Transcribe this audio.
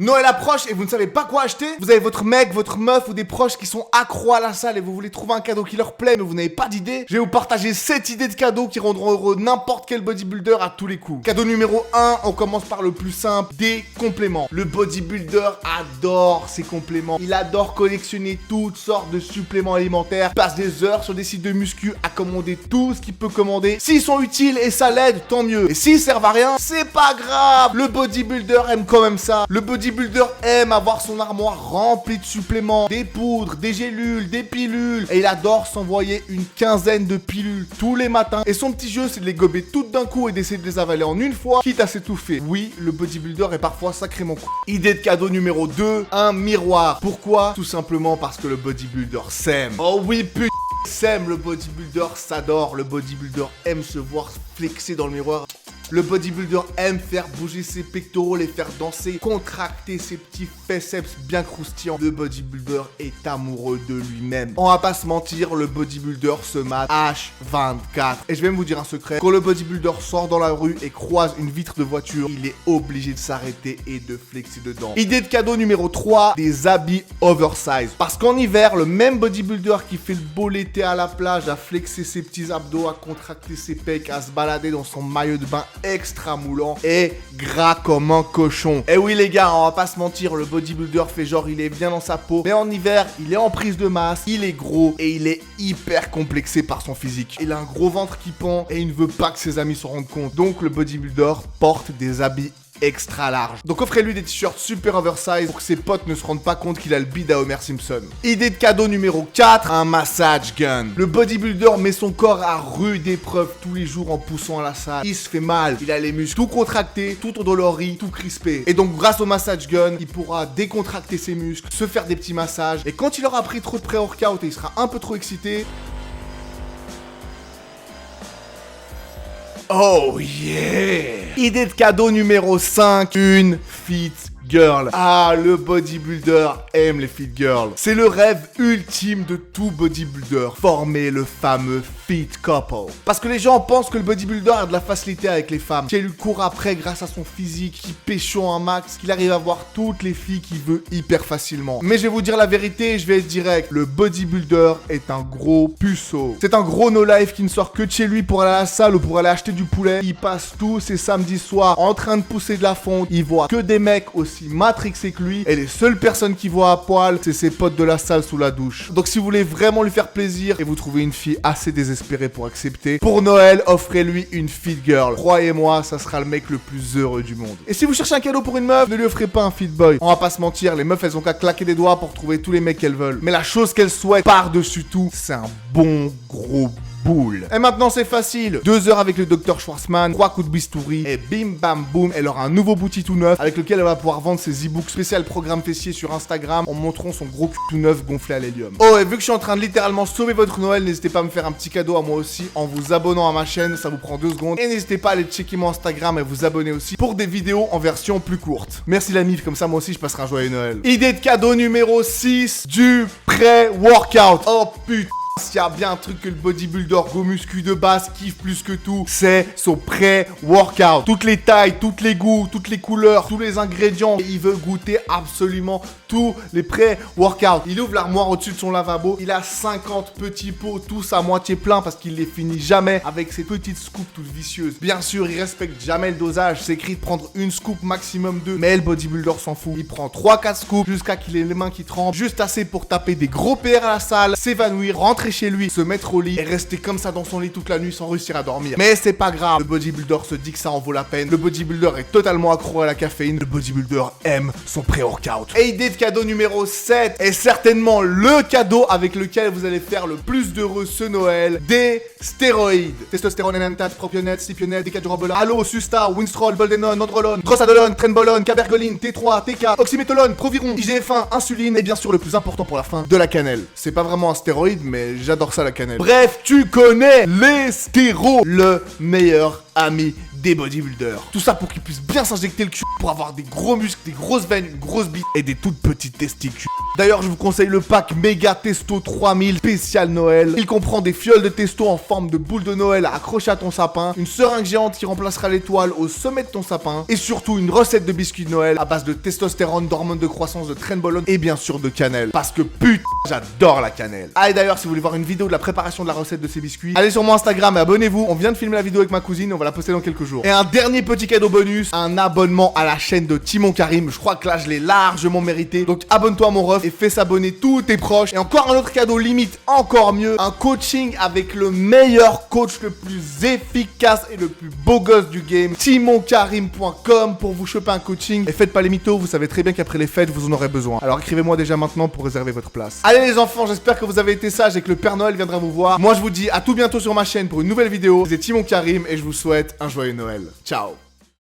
Noël approche et vous ne savez pas quoi acheter? Vous avez votre mec, votre meuf ou des proches qui sont accros à la salle et vous voulez trouver un cadeau qui leur plaît mais vous n'avez pas d'idée? Je vais vous partager 7 idées de cadeaux qui rendront heureux n'importe quel bodybuilder à tous les coups. Cadeau numéro 1, on commence par le plus simple, des compléments. Le bodybuilder adore ses compléments. Il adore collectionner toutes sortes de suppléments alimentaires. Il passe des heures sur des sites de muscu à commander tout ce qu'il peut commander. S'ils sont utiles et ça l'aide, tant mieux. Et s'ils servent à rien, c'est pas grave. Le bodybuilder aime quand même ça. Le bodybuilder aime avoir son armoire remplie de suppléments, des poudres, des gélules, des pilules. Et il adore s'envoyer une quinzaine de pilules tous les matins. Et son petit jeu, c'est de les gober toutes d'un coup et d'essayer de les avaler en une fois, quitte à s'étouffer. Oui, le bodybuilder est parfois sacrément cool. Idée de cadeau numéro 2, un miroir. Pourquoi? Tout simplement parce que le bodybuilder s'aime. Oh oui, putain, s'aime, le bodybuilder s'adore. Le bodybuilder aime se voir flexer dans le miroir. Le bodybuilder aime faire bouger ses pectoraux, les faire danser, contracter ses petits biceps bien croustillants. Le bodybuilder est amoureux de lui-même. On va pas se mentir, le bodybuilder se mate H24. Et je vais même vous dire un secret. Quand le bodybuilder sort dans la rue et croise une vitre de voiture, il est obligé de s'arrêter et de flexer dedans. Idée de cadeau numéro 3, des habits oversize. Parce qu'en hiver, le même bodybuilder qui fait le beau l'été à la plage, à flexer ses petits abdos, à contracter ses pecs, à se balader dans son maillot de bain extra moulant et gras comme un cochon. Et oui les gars, on va pas se mentir, le bodybuilder fait genre il est bien dans sa peau, mais en hiver, il est en prise de masse, il est gros et il est hyper complexé par son physique. Il a un gros ventre qui pend et il ne veut pas que ses amis s'en rendent compte. Donc le bodybuilder porte des habits extra large. Donc offrez-lui des t-shirts super oversize pour que ses potes ne se rendent pas compte qu'il a le bide à Homer Simpson. Idée de cadeau numéro 4, un massage gun. Le bodybuilder met son corps à rude épreuve tous les jours en poussant à la salle. Il se fait mal, il a les muscles tout contractés, tout endoloris, tout crispés. Et donc grâce au massage gun, il pourra décontracter ses muscles, se faire des petits massages. Et quand il aura pris trop de pré-workout et il sera un peu trop excité, oh yeah! Idée de cadeau numéro 5, une fit girl. Ah, le bodybuilder aime les fit girls. C'est le rêve ultime de tout bodybuilder, former le fameux fit couple. Parce que les gens pensent que le bodybuilder a de la facilité avec les femmes, qu'il lui court après grâce à son physique, qu'il pécho un max, qu'il arrive à voir toutes les filles qu'il veut hyper facilement. Mais je vais vous dire la vérité et je vais être direct, le bodybuilder est un gros puceau. C'est un gros no-life qui ne sort que de chez lui pour aller à la salle ou pour aller acheter du poulet. Il passe tous ses samedis soirs en train de pousser de la fonte. Il voit que des mecs aussi matrixés que lui et les seules personnes qu'il voit à poil, c'est ses potes de la salle sous la douche. Donc si vous voulez vraiment lui faire plaisir et vous trouvez une fille assez désespérée pour accepter, pour Noël, offrez-lui une fit girl. Croyez-moi, ça sera le mec le plus heureux du monde. Et si vous cherchez un cadeau pour une meuf, ne lui offrez pas un fit boy. On va pas se mentir, les meufs elles ont qu'à claquer des doigts pour trouver tous les mecs qu'elles veulent. Mais la chose qu'elles souhaitent par-dessus tout, c'est un bon gros boule. Et maintenant c'est facile, 2 heures avec le Dr Schwarzman, 3 coups de bistouri et bim bam boum, elle aura un nouveau bouti tout neuf avec lequel elle va pouvoir vendre ses e-books spécial programme fessier sur Instagram en montrant son gros cul tout neuf gonflé à l'hélium. Oh, et vu que je suis en train de littéralement sauver votre Noël, n'hésitez pas à me faire un petit cadeau à moi aussi en vous abonnant à ma chaîne, ça vous prend 2 secondes. Et n'hésitez pas à aller checker mon Instagram et vous abonner aussi pour des vidéos en version plus courte. Merci la mif, comme ça moi aussi je passerai un joyeux Noël. Idée de cadeau numéro 6, du pré-workout. Oh putain, s'il y a bien un truc que le bodybuilder go muscu de base kiffe plus que tout, c'est son pré-workout. Toutes les tailles, toutes les goûts, toutes les couleurs, tous les ingrédients. Et il veut goûter absolument tous les pré-workouts. Il ouvre l'armoire au-dessus de son lavabo. Il a 50 petits pots, tous à moitié pleins parce qu'il les finit jamais avec ses petites scoops toutes vicieuses. Bien sûr, il respecte jamais le dosage. C'est écrit de prendre une scoop, maximum 2. Mais le bodybuilder s'en fout. Il prend 3-4 scoops jusqu'à qu'il ait les mains qui tremblent. Juste assez pour taper des gros PR à la salle, s'évanouir, rentrer chez lui, se mettre au lit et rester comme ça dans son lit toute la nuit sans réussir à dormir. Mais c'est pas grave, le bodybuilder se dit que ça en vaut la peine. Le bodybuilder est totalement accro à la caféine. Le bodybuilder aime son pré-workout. Et idée de cadeau numéro 7 est certainement le cadeau avec lequel vous allez faire le plus d'heureux ce Noël, des stéroïdes. Testostérone, enantate, propionate, stipionate, décadurobol, allo, susta, winstrol, boldenone, nandrolone, drosadolone, trenbolone, cabergoline, T3, TK, oxymétolone, proviron, IGF1, insuline et bien sûr le plus important pour la fin, de la cannelle. C'est pas vraiment un stéroïde mais j'adore ça la cannelle. Bref, tu connais les stéros, le meilleur ami des bodybuilders. Tout ça pour qu'ils puissent bien s'injecter le cul, pour avoir des gros muscles, des grosses veines, une grosse bite et des toutes petites testicules. D'ailleurs, je vous conseille le pack Méga Testo 3000 spécial Noël. Il comprend des fioles de testo en forme de boule de Noël à accrocher à ton sapin, une seringue géante qui remplacera l'étoile au sommet de ton sapin, et surtout une recette de biscuits de Noël à base de testostérone, d'hormones de croissance, de trenbolone et bien sûr de cannelle. Parce que putain, j'adore la cannelle. Ah, et d'ailleurs, si vous voulez voir une vidéo de la préparation de la recette de ces biscuits, allez sur mon Instagram et abonnez-vous. On vient de filmer la vidéo avec ma cousine, on va la poster dans quelques jours. Et un dernier petit cadeau bonus, un abonnement à la chaîne de Timon Karim. Je crois que là, je l'ai largement mérité. Donc abonne-toi à mon ref et fais s'abonner tous tes proches. Et encore un autre cadeau limite, encore mieux, un coaching avec le meilleur coach, le plus efficace et le plus beau gosse du game, timonkarim.com, pour vous choper un coaching. Et faites pas les mythos, vous savez très bien qu'après les fêtes, vous en aurez besoin. Alors écrivez-moi déjà maintenant pour réserver votre place. Allez les enfants, j'espère que vous avez été sages et que le Père Noël viendra vous voir. Moi je vous dis à tout bientôt sur ma chaîne pour une nouvelle vidéo. C'était Timon Karim et je vous souhaite un joyeux Noël. Ciao.